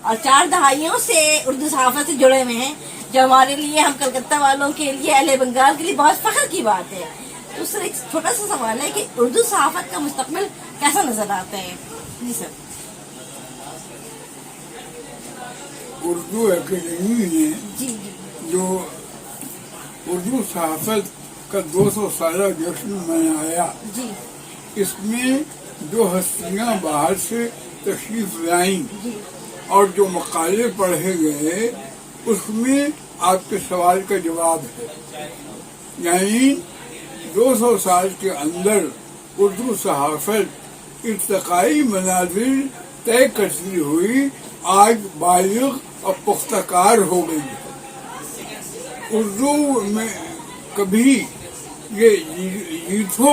اور 4 دہائیوں سے اردو صحافت سے جڑے ہوئے ہیں، جو ہمارے لیے، ہم کلکتہ والوں کے لیے، اہل بنگال کے لیے بہت فخر کی بات ہے۔ تو سر ایک چھوٹا سا سوال ہے کہ اردو صحافت کا مستقبل کیسا نظر آتا ہے؟ جی سر۔ اردو اکیڈمی نے جی جی جو اردو صحافت کا 200 سالہ جشن منایا، جی اس میں جو ہستیاں باہر سے تشریف لائیں جی اور جو مقالے پڑھے گئے، اس میں آپ کے سوال کا جواب ہے۔ یعنی 200 سال کے اندر اردو صحافت ارتقائی منازل طے کرتی ہوئی آج بالغ اور پختہ کار ہو گئی ہے۔ اردو میں کبھی یہ لیتھو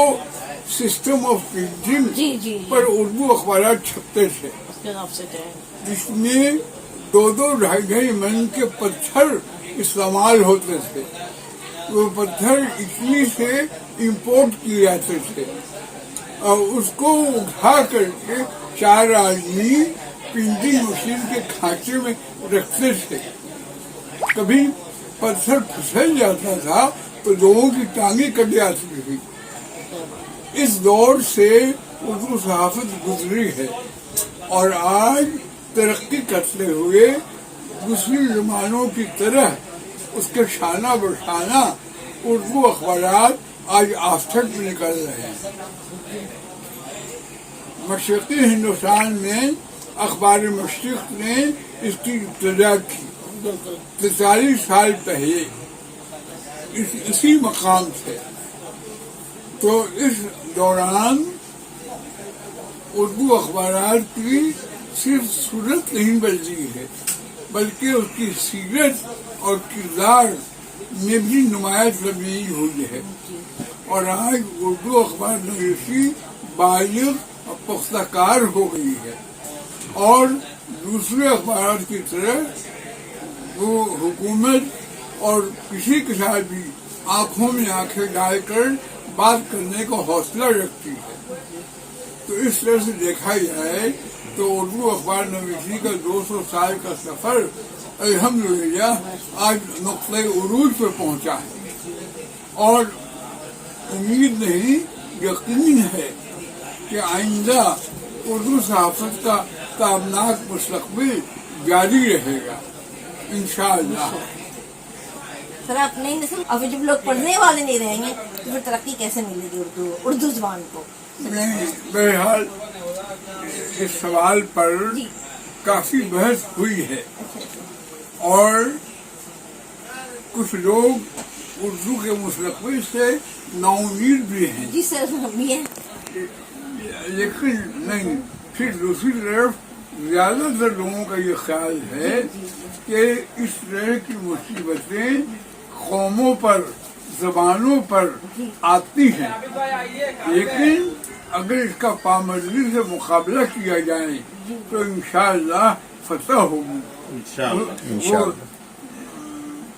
سسٹم آف پرنٹنگ جی جی پر اردو اخبارات چھپتے تھے، جس میں 2-2 من کے پتھر استعمال ہوتے تھے۔ وہ پتھر اٹلی سے امپورٹ کیے جاتے تھے اور اس کو اٹھا کر کے 4 آدمی پرنٹنگ مشین کے کھانچے میں رکھتے تھے۔ کبھی پتھر پھسل جاتا تھا تو لوگوں کی ٹانگیں کٹ جاتی تھی۔ اس دور سے اردو صحافت گزری ہے اور آج ترقی کرتے ہوئے دوسری زبانوں کی طرح اس کے شانہ بشانہ اردو اخبارات آج آفتک میں نکل رہے ہیں۔ مشرقی ہندوستان میں اخبار مشرق نے اس کی ابتدا کی 43 سال پہلے اسی مقام سے۔ تو اس دوران اردو اخبارات کی صرف صورت نہیں بدلی ہے، بلکہ اس کی سیرت اور کردار میں بھی نمایاں تبدیلی ہوئی ہے، اور آج اردو اخبار نویسی بالغ اور پختہ کار ہو گئی ہے، اور دوسرے اخبارات کی طرح وہ حکومت اور کسی کے ساتھ بھی آنکھوں میں آنکھیں ڈال کر بات کرنے کا حوصلہ رکھتی ہے۔ تو اس طرح سے دیکھا جائے تو اردو اخبار نویسی کا 200 سال کا سفر الحمدللہ آج نقطۂ عروج پہ پہنچا ہے، اور امید نہیں، یقین ہے کہ آئندہ اردو صحافت کا تابناک مستقبل جاری رہے گا انشاءاللہ۔ سر آپ نئی نسل، اب جب لوگ پڑھنے والے نہیں رہیں گے تو پھر ترقی کیسے ملے گی اردو زبان کو؟ بہرحال اس سوال پر کافی بحث ہوئی ہے، اور کچھ لوگ اردو کے مستقبل سے ناامید بھی ہیں۔ جی سر، ہم بھی ہیں۔ لیکن نہیں، پھر دوسری طرف زیادہ تر لوگوں کا یہ خیال ہے کہ اس طرح کی مصیبتیں قوموں پر، زبانوں پر آتی ہیں، لیکن اگر اس کا پامردی سے مقابلہ کیا جائے تو انشاءاللہ فتح ہوگی۔ وہ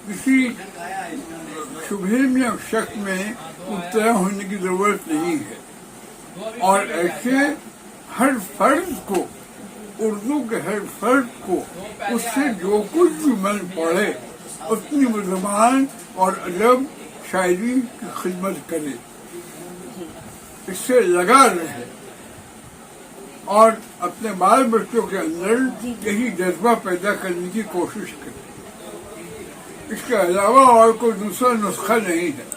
کسی شبہ میں اور شک میں مبتلا ہونے کی ضرورت نہیں ہے، اور ایسے ہر فرد کو، اردو کے ہر فرد کو اس سے جو کچھ بھی من پڑے اپنی زبان اور ادب شاعری کی خدمت کرے، اس سے لگا رہے، اور اپنے بال بچوں کے اندر یہی جذبہ پیدا کرنے کی کوشش کرے۔ اس کے علاوہ اور کوئی دوسرا نسخہ نہیں ہے۔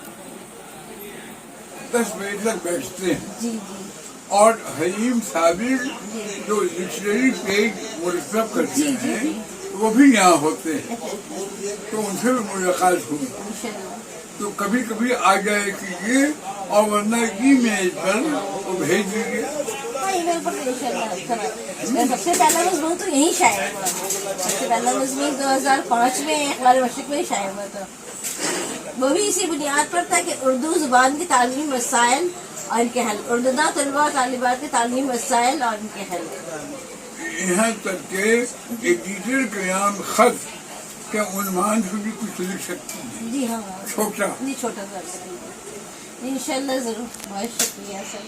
10 بجے تک بیٹھتے ہیں، اور حلیم صابر جو لٹریری پیج مرتب کرتے ہیں وہ بھی یہاں ہوتے ہیں، تو ان سے بھی ملاقات ہوئی، تو کبھی کبھی آ جائے کیجیے، اور ورنہ ای میل پر وہ بھیج دیجیے۔ سب سے پہلا مضمون تو یہی شائع ہوا، سب سے پہلا مضمون 2005 میں اخبار مشرق میں شائع ہوا تھا۔ وہ بھی اسی بنیاد پر تھا کہ اردو زبان کے تعلیمی مسائل اور ان کے حل، اردو طلباء طالبات کے تعلیمی مسائل اور ان کے حل، یہاں تک کہ ایڈیٹر قیام خط کے عنوان سے بھی کچھ لکھ سکتی ہیں۔ جی ہاں، چھوٹا جی چھوٹا سا، انشاءاللہ ضرور۔ بہت شکریہ سر۔